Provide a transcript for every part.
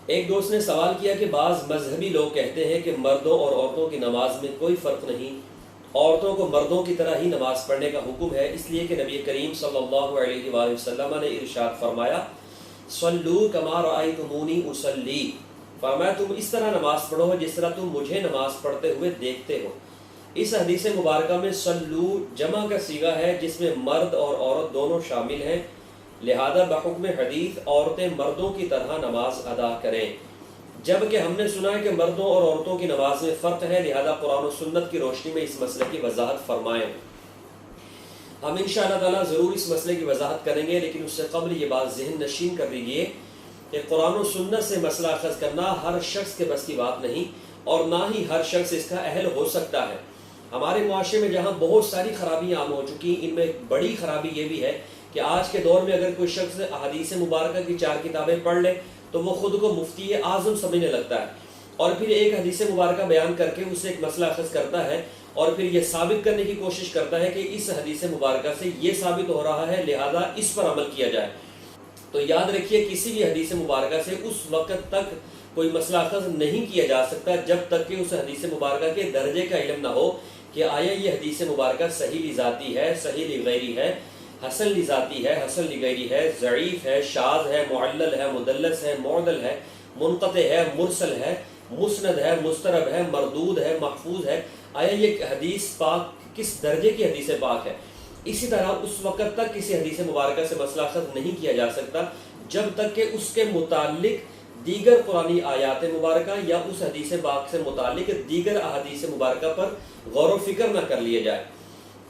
ایک دوست نے سوال کیا کہ بعض مذہبی لوگ کہتے ہیں کہ مردوں اور عورتوں کی نماز میں کوئی فرق نہیں، عورتوں کو مردوں کی طرح ہی نماز پڑھنے کا حکم ہے، اس لیے کہ نبی کریم صلی اللہ علیہ وآلہ وسلم نے ارشاد فرمایا صلو کما رأیتمونی اصلی، فرمایا تم اس طرح نماز پڑھو جس طرح تم مجھے نماز پڑھتے ہوئے دیکھتے ہو۔ اس حدیث مبارکہ میں صلو جمع کا صیغہ ہے جس میں مرد اور عورت دونوں شامل ہیں، لہذا بحکم حدیث عورتیں مردوں کی طرح نماز ادا کریں، جبکہ ہم نے سنا ہے کہ مردوں اور عورتوں کی نماز میں فرق ہے، لہذا قرآن و سنت کی روشنی میں اس مسئلے کی وضاحت فرمائیں۔ ہم انشاءاللہ تعالیٰ ضرور اس مسئلے کی وضاحت کریں گے، لیکن اس سے قبل یہ بات ذہن نشین کر لیجیے کہ قرآن و سنت سے مسئلہ اخذ کرنا ہر شخص کے بس کی بات نہیں، اور نہ ہی ہر شخص اس کا اہل ہو سکتا ہے۔ ہمارے معاشرے میں جہاں بہت ساری خرابیاں عام ہو چکی ہیں، ان میں ایک بڑی خرابی یہ بھی ہے کہ آج کے دور میں اگر کوئی شخص احادیث مبارکہ کی 4 کتابیں پڑھ لے تو وہ خود کو مفتی اعظم سمجھنے لگتا ہے، اور پھر ایک حدیث مبارکہ بیان کر کے اسے ایک مسئلہ اخذ کرتا ہے، اور پھر یہ ثابت کرنے کی کوشش کرتا ہے کہ اس حدیث مبارکہ سے یہ ثابت ہو رہا ہے لہذا اس پر عمل کیا جائے۔ تو یاد رکھیے کسی بھی حدیث مبارکہ سے اس وقت تک کوئی مسئلہ اخذ نہیں کیا جا سکتا جب تک کہ اس حدیث مبارکہ کے درجے کا علم نہ ہو کہ آیا یہ حدیث مبارکہ صحیح لذاتی ہے، صحیح لغیری ہے، حسن لذاتی ہے، حسن لغیری ہے، ضعیف ہے، شاذ ہے، معلل ہے، مدلس ہے، معدل ہے، منقطع ہے، مرسل ہے، مسند ہے، مسترب ہے، مردود ہے، محفوظ ہے، آیا یہ حدیث پاک کس درجے کی حدیث پاک ہے۔ اسی طرح اس وقت تک کسی حدیث مبارکہ سے مسئلہ اخذ نہیں کیا جا سکتا جب تک کہ اس کے متعلق دیگر قرآنی آیات مبارکہ یا اس حدیث پاک سے متعلق دیگر احادیث مبارکہ پر غور و فکر نہ کر لیے جائے۔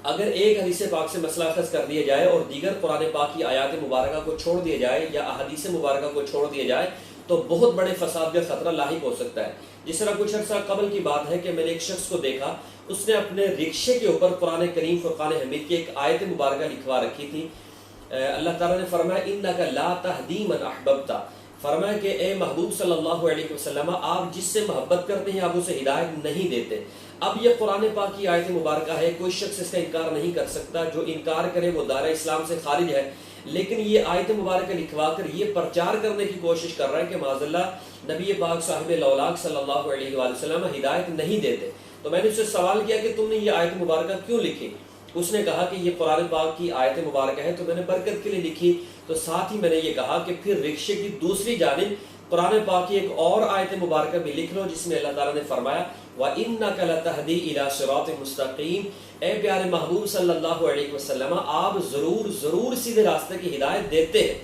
اگر ایک حدیث پاک سے مسئلہ اخذ کر دیا جائے اور دیگر قرآن پاک کی آیات مبارکہ کو چھوڑ دیا جائے یا احادیث مبارکہ کو چھوڑ دیا جائے تو بہت بڑے فساد کا خطرہ لاحق ہو سکتا ہے۔ جس طرح کچھ عرصہ قبل کی بات ہے کہ میں نے ایک شخص کو دیکھا، اس نے اپنے رکشے کے اوپر قرآن کریم فرقان حمید کی ایک آیت مبارکہ لکھوا رکھی تھی۔ اللہ تعالیٰ نے فرمایا اِنَّكَ لَا تَهْدِي مَنْ أَحْبَبْتَ، فرمایا کہ اے محبوب صلی اللہ علیہ وسلم آپ جس سے محبت کرتے ہیں آپ اسے ہدایت نہیں دیتے۔ اب یہ قرآن پاک کی آیت مبارکہ ہے، کوئی شخص اس کا انکار نہیں کر سکتا، جو انکار کرے وہ دائرہ اسلام سے خارج ہے، لیکن یہ آیت مبارکہ لکھوا کر یہ پرچار کرنے کی کوشش کر رہا ہے کہ معاذ اللہ نبی پاک صاحب لولاک صلی اللہ علیہ وآلہ وسلم ہدایت نہیں دیتے۔ تو میں نے اس سے سوال کیا کہ تم نے یہ آیت مبارکہ کیوں لکھی؟ اس نے کہا کہ یہ قرآن پاک کی آیت مبارکہ ہے تو میں نے برکت کے لیے لکھی۔ تو ساتھ ہی میں نے یہ کہا کہ پھر رکشے کی دوسری جانب قرآن پاک کی ایک اور آیت مبارکہ بھی لکھ لو جس میں اللہ تعالیٰ نے فرمایا وَإِنَّكَ لَتَهْدِي إِلَىٰ صِرَاطٍ مُسْتَقِيمٍ، اے پیارے محبوب صلی اللہ علیہ وسلم آپ ضرور سیدھے راستے کی ہدایت دیتے ہیں۔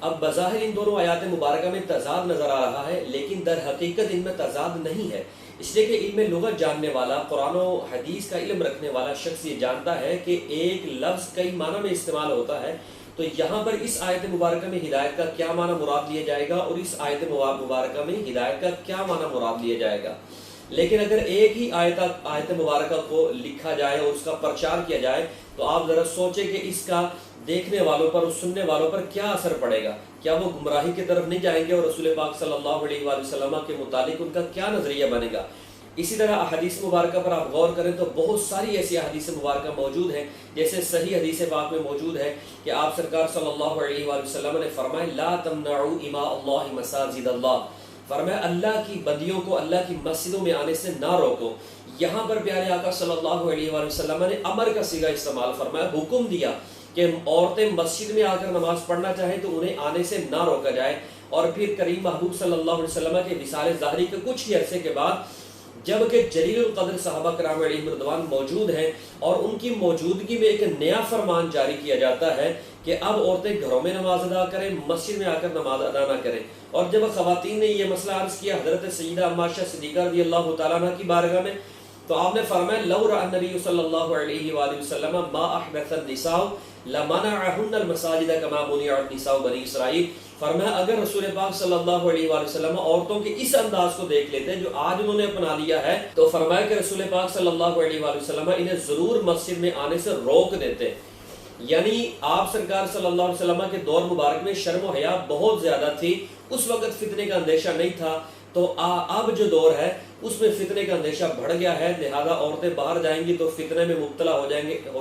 اب بظاہر ان دونوں آیات مبارکہ میں تضاد نظر آ رہا ہے، لیکن در حقیقت ان میں تضاد نہیں ہے، اس لیے کہ علم لغت جاننے والا، قرآن و حدیث کا علم رکھنے والا شخص یہ جانتا ہے کہ ایک لفظ کئی معنی میں استعمال ہوتا ہے۔ تو یہاں پر اس آیت مبارکہ میں ہدایت کا کیا معنی مراد لیا جائے گا اور اس آیت مبارکہ میں ہدایت کا کیا معنی مراد لیا جائے گا۔ لیکن اگر ایک ہی آیت مبارکہ کو لکھا جائے اور اس کا پرچار کیا جائے تو آپ ذرا سوچیں کہ اس کا دیکھنے والوں پر اور سننے والوں پر کیا اثر پڑے گا، کیا وہ گمراہی کی طرف نہیں جائیں گے اور رسول پاک صلی اللہ علیہ وآلہ وسلم کے متعلق ان کا کیا نظریہ بنے گا۔ اسی طرح احادیث مبارکہ پر آپ غور کریں تو بہت ساری ایسی احادیث مبارکہ موجود ہیں، جیسے صحیح حدیث پاک میں موجود ہے کہ آپ سرکار صلی اللہ علیہ وآلہ وسلم نے فرمایا لا تمنعوا اماء اللہ مساجد اللہ، فرمایا اللہ کی بندیوں کو اللہ کی مسجدوں میں آنے سے نہ روکو۔ یہاں پر پیارے آقا صلی اللہ علیہ وآلہ وسلم نے امر کا صیغہ استعمال فرمایا، حکم دیا کہ عورتیں مسجد میں آ کر نماز پڑھنا چاہیں تو انہیں آنے سے نہ روکا جائے۔ اور پھر کریم محبوب صلی اللہ علیہ وسلم کے وصال ظاہری کے کچھ ہی عرصے کے بعد جبکہ جلیل القدر صحابہ کرام علیہم رضوان موجود ہیں اور ان کی موجودگی میں ایک نیا فرمان جاری کیا جاتا ہے کہ اب عورتیں گھروں میں نماز ادا کریں، مسجد میں آ کر نماز ادا نہ کریں۔ اور جب خواتین نے یہ مسئلہ عرض کیا حضرت سیدہ عائشہ صدیقہ رضی اللہ تعالیٰ عنہ کی بارگاہ میں تو آپ نے فرمایا لو رأى النبی صلی اللہ علیہ وآلہ وسلم ما احدث النساء لمنعهن المساجد كما منعت نساء بنی اسرائیل، فرمایا اگر رسول پاک صلی اللہ علیہ وآلہ وسلم عورتوں کے اس انداز کو دیکھ لیتے جو آج انہوں نے اپنا لیا ہے تو فرمایا کہ رسول پاک صلی اللہ علیہ وآلہ وسلم انہیں ضرور مسجد میں آنے سے روک دیتے۔ یعنی آپ سرکار صلی اللہ علیہ وسلم کے دور مبارک میں شرم و حیا بہت زیادہ تھی، اس وقت فتنے کا اندیشہ نہیں تھا، تو اب جو دور ہے اس میں فتنے کا اندیشہ بڑھ گیا ہے، لہذا عورتیں باہر جائیں گی تو فتنے میں مبتلا ہو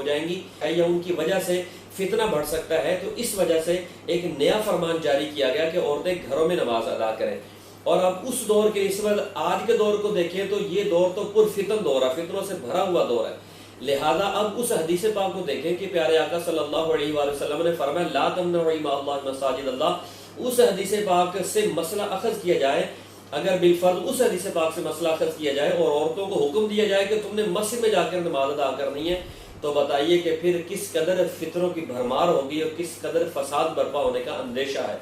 جائیں گی یا ان کی وجہ سے فتنہ بڑھ سکتا ہے، تو اس وجہ سے ایک نیا فرمان جاری کیا گیا کہ عورتیں گھروں میں نماز ادا کریں۔ اور اب اس دور کے نسبت آج کے دور کو دیکھیں تو یہ دور تو پر فتن دور ہے، فتنوں سے بھرا ہوا دور ہے۔ لہذا اب اس حدیث پاک کو دیکھیں کہ پیارے آقا صلی اللہ علیہ وآلہ وسلم نے فرمایا لا تمنعوا مع اللہ مساجد اللہ، اس حدیث پاک سے مسئلہ اخذ کیا جائے، اگر بالفرض اس حدیث پاک سے مسئلہ اخذ کیا جائے اور عورتوں کو حکم دیا جائے کہ تم نے مسجد میں جا کر نماز ادا کرنی ہے، تو بتائیے کہ پھر کس قدر فتنوں کی بھرمار ہوگی اور کس قدر فساد برپا ہونے کا اندیشہ ہے۔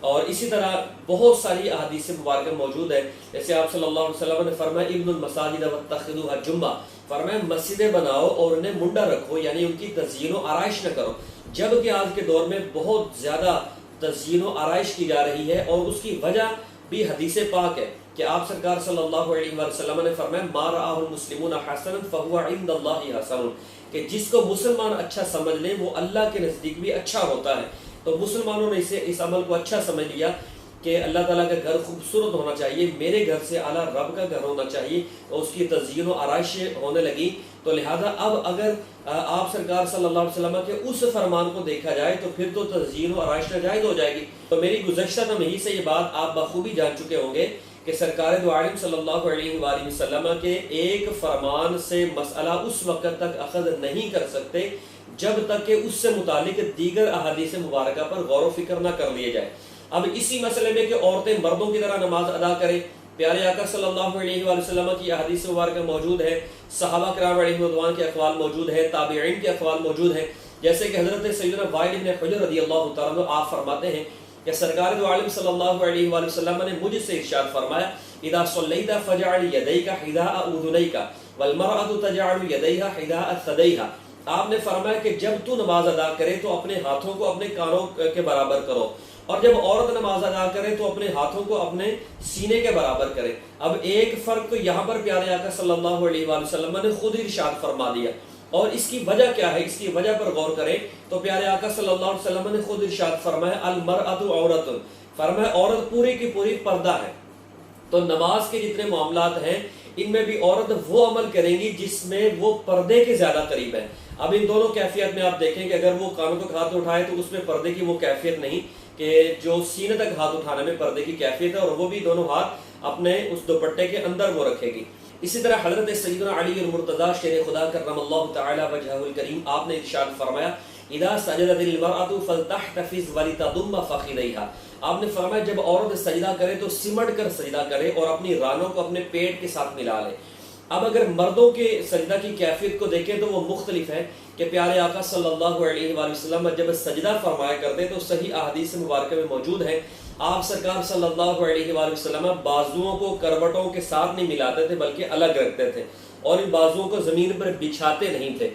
اور اسی طرح بہت ساری احادیث مبارکہ موجود ہے، جیسے آپ صلی اللہ علیہ وسلم نے فرمایا ابن المساجد واتخذوها جمعہ، فرمایا مسجدیں بناؤ اور انہیں منڈا رکھو، یعنی ان کی تزیین و آرائش نہ کرو، جبکہ آج کے دور میں بہت زیادہ تزیین و آرائش کی جا رہی ہے، اور اس کی وجہ بھی حدیث پاک ہے کہ آپ سرکار صلی اللہ علیہ وسلم نے فرمایا ما رآہ المسلمون حسنا فهو عند اللہ حسن، کہ جس کو مسلمان اچھا سمجھ لیں وہ اللہ کے نزدیک بھی اچھا ہوتا ہے۔ تو مسلمانوں نے اس عمل کو اچھا سمجھ لیا کہ اللہ تعالیٰ کا گھر خوبصورت ہونا چاہیے، میرے گھر سے اعلیٰ رب کا گھر ہونا چاہیے، اور اس کی تزیین و آرائش ہونے لگی۔ تو لہذا اب اگر آپ سرکار صلی اللہ علیہ وسلم کے اس فرمان کو دیکھا جائے تو پھر تو تزیین و آرائش ناجائز ہو جائے گی۔ تو میری گزشتہ تمہید سے یہ بات آپ بخوبی جان چکے ہوں گے کہ سرکار دو عالم صلی اللہ علیہ وآلہ وسلم کے ایک فرمان سے مسئلہ اس وقت تک اخذ نہیں کر سکتے جب تک کہ اس سے متعلق دیگر احادیث مبارکہ پر غور و فکر نہ کر لیے جائے۔ اب اسی مسئلے میں کہ عورتیں مردوں کی طرح نماز ادا کریں، پیارے آقا صلی اللہ علیہ وآلہ وسلم کی احادیث مبارکہ موجود ہے، صحابہ کرام علیہ رضوان کے اقوال موجود ہے، تابعین کے اقوال موجود ہیں، جیسے کہ حضرت سیدنا وائل بن حجر رضی اللہ تعالیٰ عنہ آپ فرماتے ہیں کہ سرکار دو عالم صلی اللہ علیہ وآلہ وسلم نے مجھ سے ارشاد فرمایا اذا صلیت فجعل یدیک حذاء اذنیک والمرأة تجعل یدیها حذاء ثدیها، آپ نے فرمایا کہ جب تو نماز ادا کرے تو اپنے ہاتھوں کو اپنے کانوں کے برابر کرو، اور جب عورت نماز ادا کرے تو اپنے ہاتھوں کو اپنے سینے کے برابر کرے۔ اب ایک فرق تو یہاں پر پیارے آقا صلی اللہ علیہ وآلہ وسلم نے خود ارشاد فرما دیا، اور اس کی وجہ کیا ہے، اس کی وجہ پر غور کریں تو پیارے آقا صلی اللہ علیہ وسلم نے خود ارشاد فرمایا المرأۃ عورت، فرمایا عورت پوری کی پوری پردہ ہے۔ تو نماز کے جتنے معاملات ہیں ان میں بھی عورت وہ عمل کریں گی جس میں وہ پردے کے زیادہ قریب ہے۔ اب ان دونوں کیفیت میں آپ دیکھیں کہ اگر وہ کانوں تک ہاتھ اٹھائے تو اس میں پردے کی وہ کیفیت نہیں کہ جو سینے تک ہاتھ اٹھانے میں پردے کی کیفیت ہے، اور وہ بھی دونوں ہاتھ اپنے اس دوپٹے کے اندر وہ رکھے گی۔ اسی طرح حضرت سیدنا علی المرتضی شیر خدا کرم اللہ تعالی وجہہ الکریم آپ نے ارشاد فرمایا اذا سجدت المرأة فلتحتفظ ولتضم فخذیها، آپ نے فرمایا جب عورت سجدہ کرے تو سمٹ کر سجدہ کرے اور اپنی رانوں کو اپنے پیٹ کے ساتھ ملا لے۔ اب اگر مردوں کے سجدہ کی کیفیت کو دیکھیں تو وہ مختلف ہے کہ پیارے آقا صلی اللہ علیہ وآلہ وسلم جب سجدہ فرمایا کرتے تو صحیح احادیث مبارکہ میں موجود ہے، آپ سرکار صلی اللہ علیہ وآلہ وسلم بازوؤں کو کروٹوں کے ساتھ نہیں ملاتے تھے بلکہ الگ رکھتے تھے، اور ان بازوؤں کو زمین پر بچھاتے نہیں تھے۔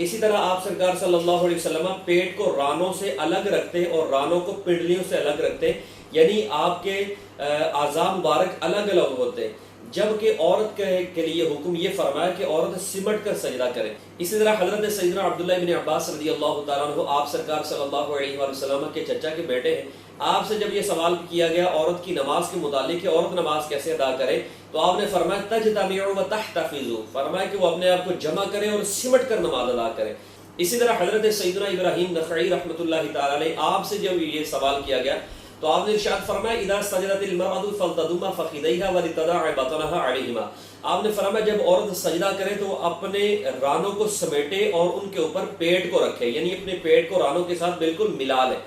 اسی طرح آپ سرکار صلی اللہ علیہ وسلم پیٹ کو رانوں سے الگ رکھتے اور رانوں کو پنڈلیوں سے الگ رکھتے، یعنی آپ کے اعضاء مبارک الگ الگ ہوتے، جبکہ عورت کے لیے حکم یہ فرمایا کہ عورت سمٹ کر سجدہ کرے۔ اسی طرح حضرت سیدنا عبداللہ بن عباس رضی اللہ تعالیٰ عنہ آپ سرکار صلی اللہ علیہ وآلہ وسلم کے چچا کے بیٹے ہیں، آپ سے جب یہ سوال کیا گیا عورت کی نماز کے متعلق کہ عورت نماز کیسے ادا کرے، تو آپ نے فرمایا تجتمع وتحتفظ، فرمایا کہ وہ اپنے آپ کو جمع کرے اور سمٹ کر نماز ادا کرے۔ اسی طرح حضرت سیدنا ابراہیم نخعی رحمۃ اللہ تعالی علیہ آپ سے جب یہ سوال کیا گیا تو آپ نے ارشاد فرمایا اذا سجدت المرأة فلتضم فخذیها ولتضع بطنها علیہما، آپ نے فرمایا جب عورت سجدہ کرے تو اپنے رانوں کو سمیٹے اور ان کے اوپر پیٹ کو رکھے، یعنی اپنے پیٹ کو رانوں کے ساتھ بالکل ملا لے۔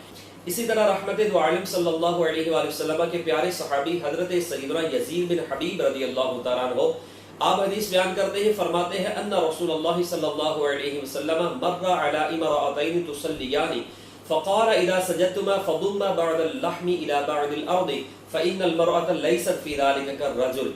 اسی طرح رحمت دو عالم صلی اللہ علیہ وآلہ وسلم کے پیارے صحابی حضرت سیدنا یزید بن حبیب رضی اللہ تعالیٰ عنہ آپ حدیث بیان کرتے ہیں، فرماتے ہیں ان رسول اللہ صلی اللہ علیہ وسلم مر علی امرأتین تصلیان فقال اذا سجدتما فضما بعد اللحم الى بعد الارض فان المرأة ليست في ذلك كالرجل،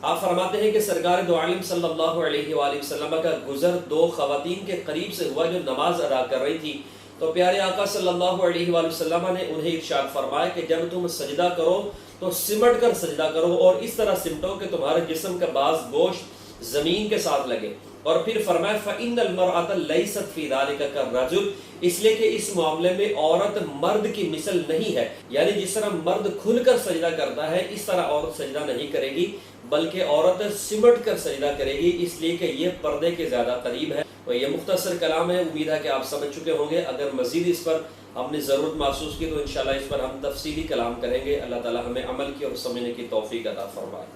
آپ فرماتے ہیں کہ سرکار دو عالم صلی اللہ علیہ وآلہ وسلم کا گزر دو خواتین کے قریب سے ہوا جو نماز ادا کر رہی تھی، تو پیارے آقا صلی اللہ علیہ وآلہ وسلم نے انہیں ارشاد فرمایا کہ جب تم سجدہ کرو تو سمٹ کر سجدہ کرو، اور اس طرح سمٹو کہ تمہارے جسم کا بعض گوشت زمین کے ساتھ لگے، اور پھر فرمایا فَإِنَّ الْمَرْأَةَ لَيْسَتْ فِي ذَلِكَ كَالرَّجُلِ، اس لیے کہ اس معاملے میں عورت مرد کی مثل نہیں ہے، یعنی جس طرح مرد کھل کر سجدہ کرتا ہے اس طرح عورت سجدہ نہیں کرے گی، بلکہ عورت سمٹ کر سجدہ کرے گی، اس لیے کہ یہ پردے کے زیادہ قریب ہے۔ تو یہ مختصر کلام ہے، امید ہے کہ آپ سمجھ چکے ہوں گے۔ اگر مزید اس پر ہم نے ضرورت محسوس کی تو انشاءاللہ اس پر ہم تفصیلی کلام کریں گے۔ اللہ تعالی ہمیں عمل کی اور سمجھنے کی توفیق عطا فرمائے۔